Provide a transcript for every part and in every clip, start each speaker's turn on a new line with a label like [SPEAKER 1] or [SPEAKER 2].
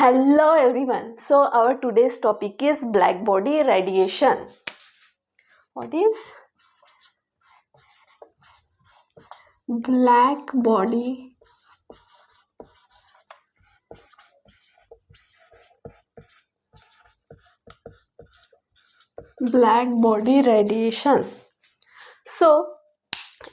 [SPEAKER 1] Hello everyone. So our today's topic is black body radiation. What is black body radiation? So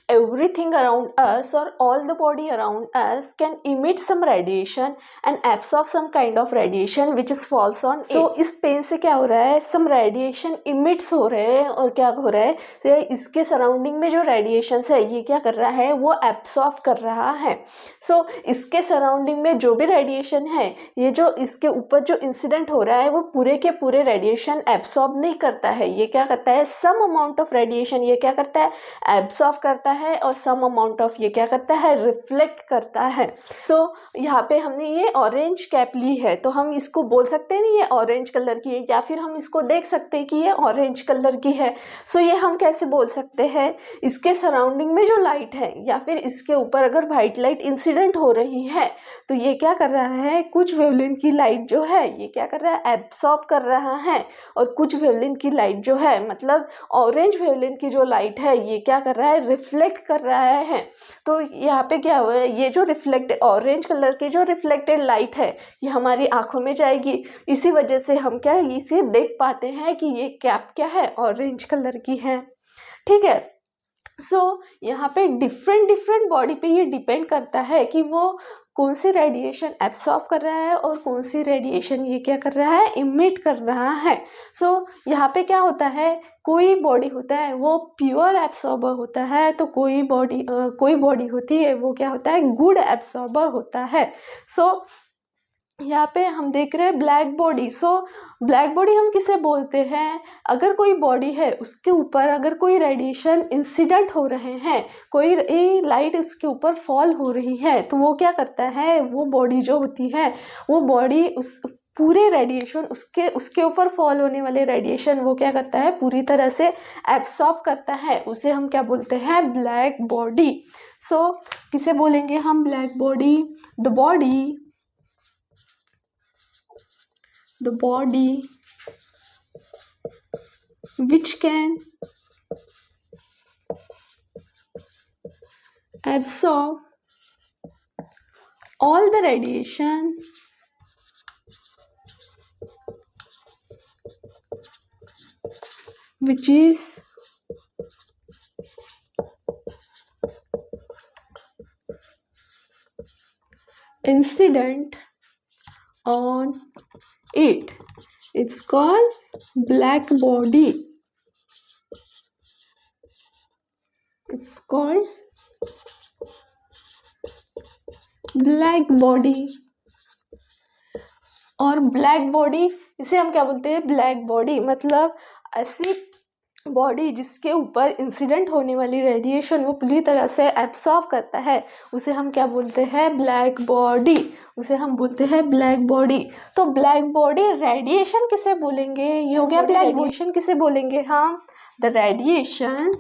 [SPEAKER 1] everything around us or all the body around us can emit some radiation and absorb some kind of radiation which is falls on it. So इस pen से क्या हो रहा है, some radiation emits हो रहे हैं और क्या हो रहा है, तो इसके सराउंडिंग में जो रेडिएशन है ये क्या कर रहा है, वो एब्सॉर्ब कर रहा है. सो इसके सराउंडिंग में जो भी रेडिएशन है, ये जो इसके ऊपर जो इंसिडेंट हो रहा है वो पूरे के पूरे रेडिएशन एब्सॉर्ब नहीं करता है. ये क्या करता है, सम अमाउंट ऑफ रेडिएशन ये क्या करता है, एब्सॉर्ब करता है और सम अमाउंट ऑफ ये क्या करता है, रिफ्लेक्ट करता है. सो यहाँ पे हमने ये ऑरेंज कैप ली है तो हम इसको बोल सकते हैं नहीं ये ऑरेंज कलर की है, या फिर हम इसको देख सकते हैं कि ये ऑरेंज कलर की है. सो ये हम कैसे बोल सकते हैं, इसके सराउंडिंग में जो लाइट है या फिर इसके ऊपर अगर वाइट लाइट इंसिडेंट हो रही है तो ये क्या कर रहा है, कुछ वेवलेंथ की लाइट जो है ये क्या कर रहा है, एब्सॉर्ब कर रहा है. और कुछ वेवलेंथ की लाइट जो है, मतलब ऑरेंज वेवलेंथ की जो लाइट है ये क्या कर रहा है, रिफ्लेक्ट कर रहा है. तो यहाँ पे क्या हुआ है, ये जो रिफ्लेक्ट ऑरेंज कलर की जो रिफ्लेक्टेड लाइट है ये हमारी आंखों में जाएगी. इसी वजह से हम क्या इसे देख पाते हैं कि ये कैप क्या है, ऑरेंज कलर की है. ठीक है. सो यहाँ पे डिफरेंट बॉडी पे ये डिपेंड करता है कि वो कौन सी रेडिएशन एब्सॉर्ब कर रहा है और कौन सी रेडिएशन ये क्या कर रहा है, इमिट कर रहा है. सो यहाँ पे क्या होता है, कोई बॉडी होता है वो प्योर एब्सॉर्बर होता है, तो कोई बॉडी होती है वो क्या होता है, गुड एब्सॉर्बर होता है. सो यहाँ पे हम देख रहे हैं black body. So black body हम किसे बोलते हैं, अगर कोई बॉडी है उसके ऊपर अगर कोई रेडिएशन इंसिडेंट हो रहे हैं, कोई लाइट उसके ऊपर फॉल हो रही है, तो वो क्या करता है, वो बॉडी जो होती है वो बॉडी उस पूरे रेडिएशन उसके ऊपर फॉल होने वाले रेडिएशन वो क्या करता है, पूरी तरह से एब्सॉर्ब करता है. उसे हम क्या बोलते हैं, ब्लैक बॉडी. सो किसे बोलेंगे हम, black body. The body which can absorb all the radiation which is incident on it. It's called black body. It's called black body. और ब्लैक बॉडी इसे हम क्या बोलते हैं, ब्लैक बॉडी मतलब ऐसी बॉडी जिसके ऊपर इंसिडेंट होने वाली रेडिएशन वो पूरी तरह से एब्सॉर्ब करता है, उसे हम क्या बोलते हैं, ब्लैक बॉडी. उसे हम बोलते हैं ब्लैक बॉडी. तो ब्लैक बॉडी रेडिएशन किसे बोलेंगे, ये हो गया ब्लैक रेडिएशन किसे बोलेंगे हम, the radiation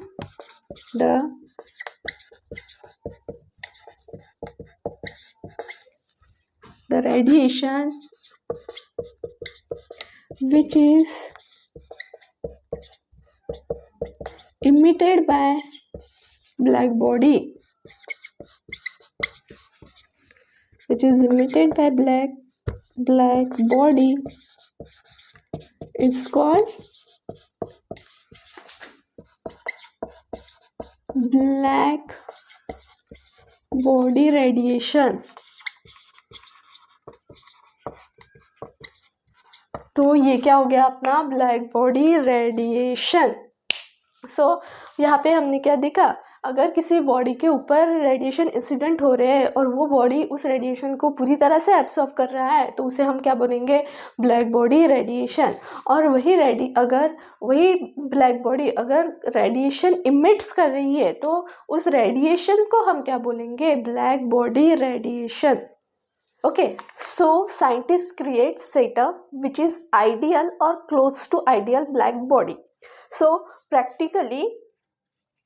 [SPEAKER 1] which is emitted by black body, which is emitted by black body. It's called black body radiation. तो ये क्या हो गया अपना, ब्लैक बॉडी रेडिएशन. सो यहाँ पे हमने क्या देखा, अगर किसी बॉडी के ऊपर रेडिएशन इंसिडेंट हो रहे हैं और वो बॉडी उस रेडिएशन को पूरी तरह से एब्सॉर्ब कर रहा है तो उसे हम क्या बोलेंगे, ब्लैक बॉडी रेडिएशन. और वही ब्लैक बॉडी अगर रेडिएशन इमिट्स कर रही है तो उस रेडिएशन को हम क्या बोलेंगे, black body radiation. Okay, so scientists create setup which is ideal or close to ideal black body. So practically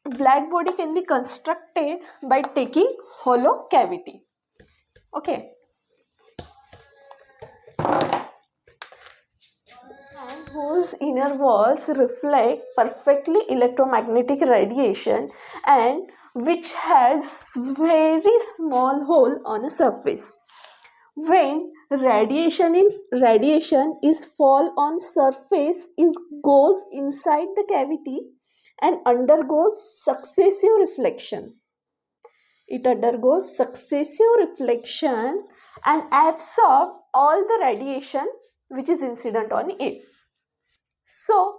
[SPEAKER 1] black body can be constructed by taking hollow cavity. Okay. whose inner walls reflect perfectly electromagnetic radiation and which has very small hole on a surface. When radiation is fall on surface is goes inside the cavity and undergoes successive reflection. It undergoes successive reflection and absorb all the radiation which is incident on it. So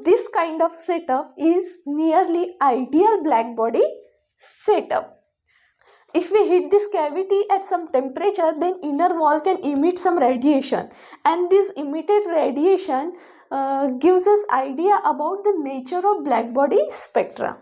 [SPEAKER 1] this kind of setup is nearly ideal black body setup. If we hit this cavity at some temperature, then inner wall can emit some radiation, and this emitted radiation gives us idea about the nature of black body spectra.